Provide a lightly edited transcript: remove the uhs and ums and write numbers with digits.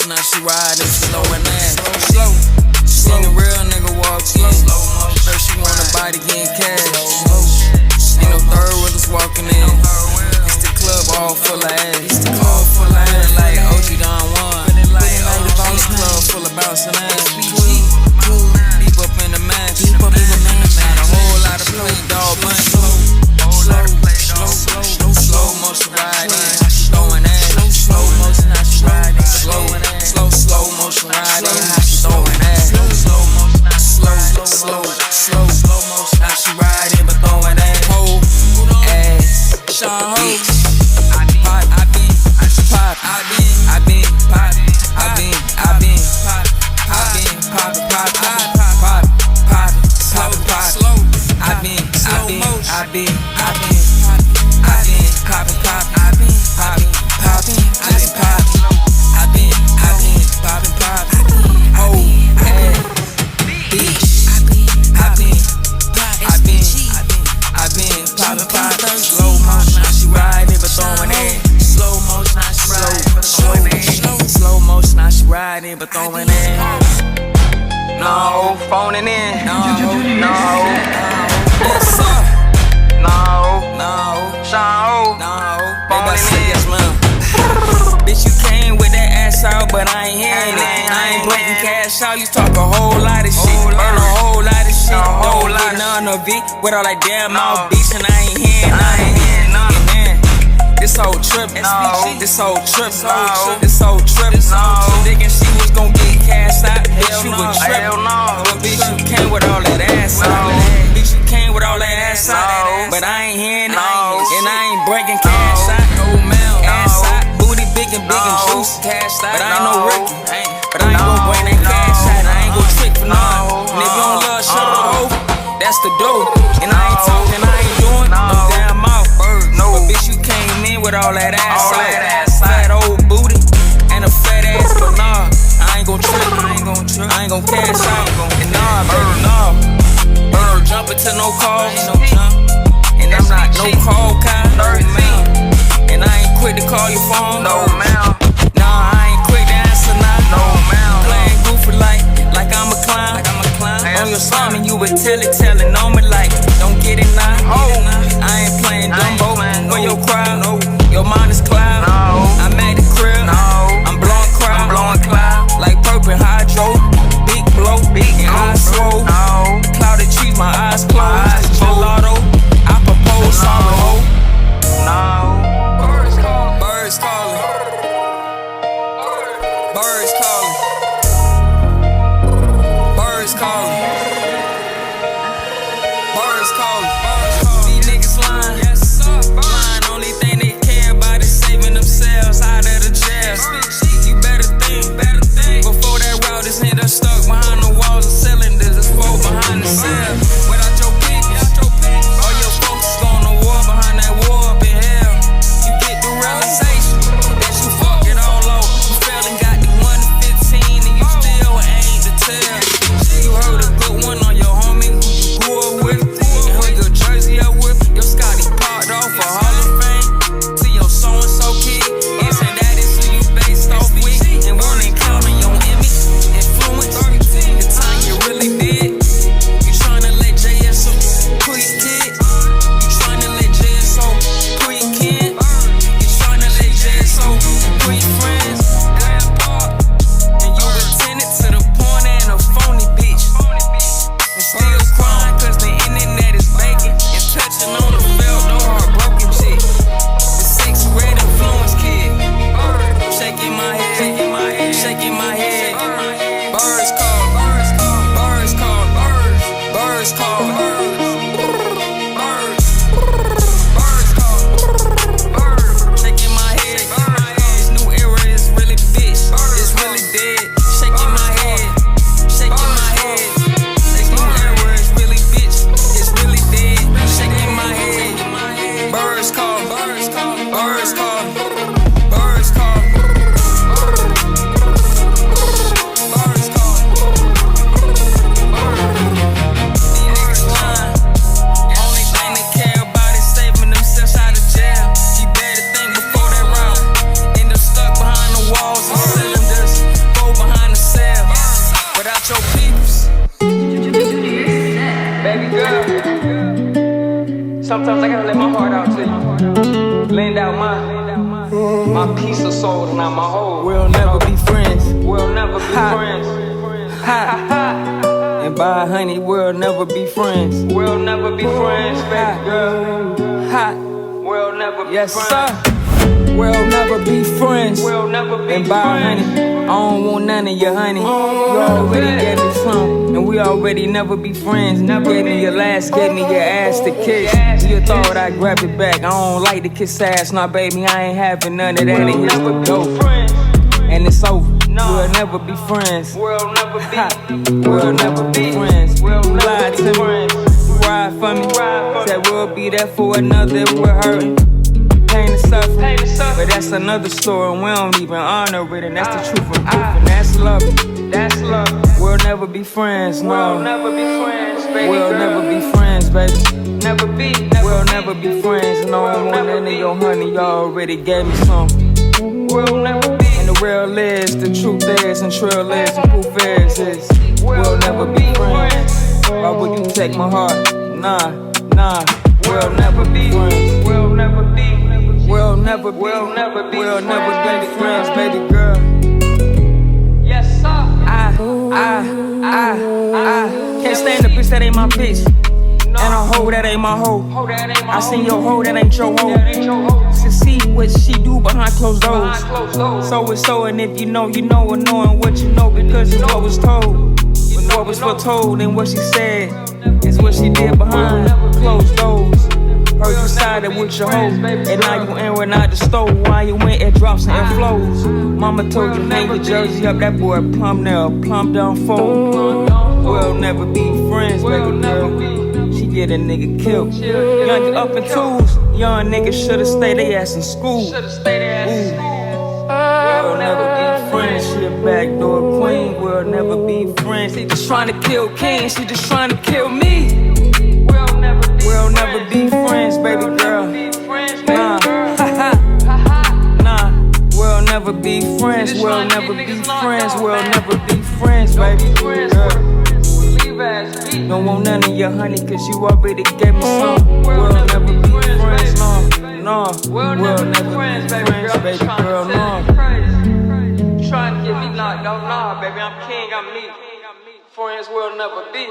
motion, now she riding slow and ass. Slow, slow. Seen a real nigga walk in. Her she want a body getting cash. Ain't no third wheelers walking in. It's the club all full of ass. Feeling like OG Don Juan. It's the club full of bouncing ass. Deep up in the match. A whole lot of play, dog bunch. Slow motion riding. Throwing ass. Slow motion, now she riding. Slow motion riding. Throwing ass. Slow motion, now she riding, but throwing ass. Whole ass. Sahn, but throwing in. No, phoning in. No. Yes, sir. No. Sahn, phoning in. Yes, ma'am. Bitch, you came with that ass out, but I ain't hearing it. I ain't breaking cash out. You talk a whole lot of shit. Burn a whole lot of shit. Don't get none of it with all that damn mouth beats, and I ain't hearing none. This whole trip, this whole trip, thinking she was gon' get cashed out, bitch, you a trip. But bitch, you came with all that ass out. Bitch, you came with all that ass out. But I ain't hearing it, and I ain't breaking cash out. Ass out, booty big and juicy. But I ain't no Ricky, but I ain't gon' bring that cash out. I ain't gon' trick for none. And if you don't love, shut the hoe, that's the dope. And I ain't talking, I ain't doing no damn mouth. But bitch, you came in with all that ass out. Fat old booty and a fat ass, but nah, I ain't gon' trip, I ain't gon' cash out. And nah, baby, nah, bird jumping to no calls, and I'm not no call kind. And I ain't quick to call your phone, no ma'am. Nah, I ain't quick to answer now, no ma'am. Playing goofy like I'm a clown. On your song, and you would telling on me like, don't get it now. I ain't playing Dumbo for your crowd. Your mind is cloud. I'm at the crib. I'm blowing cloud. Like purple hydro. Big blow. And eyes swole. Clouded trees, my eyes closed. Gelato. I propose, sorry ho. Birds calling. Birds calling. Birds calling. Birds calling. Birds calling. These niggas lying. Lying, only thing they care about is saving themselves out of the jail. You better think before that route is hit. Stuck behind the walls of cylinders. It's full behind the cell. Without your people, all your folks is going to war. Behind that war up in hell, you get the realization that you fuck it all over. You fell and got the 1 to 15, and you still ain't to tell. You heard a good one on your homie who you grew up with, and who your jersey up with. Your Scotty parked off for Hall of Fame. To your so-and-so kid, isn't that is who you based off with? And one ain't counting your image, influence. Sometimes I gotta let my heart out to you. Laying out my piece of soul and not my whole. We'll never be friends. We'll never be friends. And by honey, we'll never be friends. We'll never be friends, baby girl. We'll never be friends. Yes, sir. We'll never be friends. We'll never be and by honey, I don't want none of your honey. You already gave me some, and we already never be friends. You gave me your last, gave me your ass to kiss. You thought I'd grab it back. I don't like to kiss ass, nah, baby. I ain't having none of that. We'll never be friends, and it's over. We'll never be friends. We'll never be. We'll never be friends. We'll lie to me. Ride for me. Said we'll be there for another if we're hurting. Pain and suffering, but that's another story, and we don't even honor it, and that's the truth and proof, and that's love. That's love. We'll never be friends, no. We'll never be friends, baby. We'll never be friends, baby. Never be. We'll never be friends. No one want none of your honey. You already gave me some. We'll never be. And the real is, the truth is, and trill is, and proof is. We'll never be friends. Why would you take my heart? Nah. We'll never be friends. We'll never be. We'll never be friends, baby girl. Yes, sir. I can't stand a bitch that ain't my bitch. And a hoe that ain't my hoe. I seen your hoe that ain't your hoe. To see what she do behind closed doors. So it's so, and if you know, and knowing what you know because it's what was told. But what was foretold and what she said is what she did behind closed doors. Heard you sided with your hoe, and now you in when I the stove. Why you went and drops and it flows. Mama told you hang your jersey up, that boy plumb down fold. We'll never be friends, baby girl. She get a nigga killed. Young up in twos, young niggas shoulda stayed they ass in school. We'll never be friends. She a backdoor queen. We'll never be friends. She just trying to kill King. She just trying to kill me. We'll never be friends, baby girl. Nah. We'll never be friends. We'll never be friends. We'll never be friends, baby girl. Don't want none of your honey, cause you already gave me some. We'll never be friends, no. We'll never be friends, baby girl, no. Trying to get me knocked out, nah, baby, I'm king, I'm me. Friends will never be.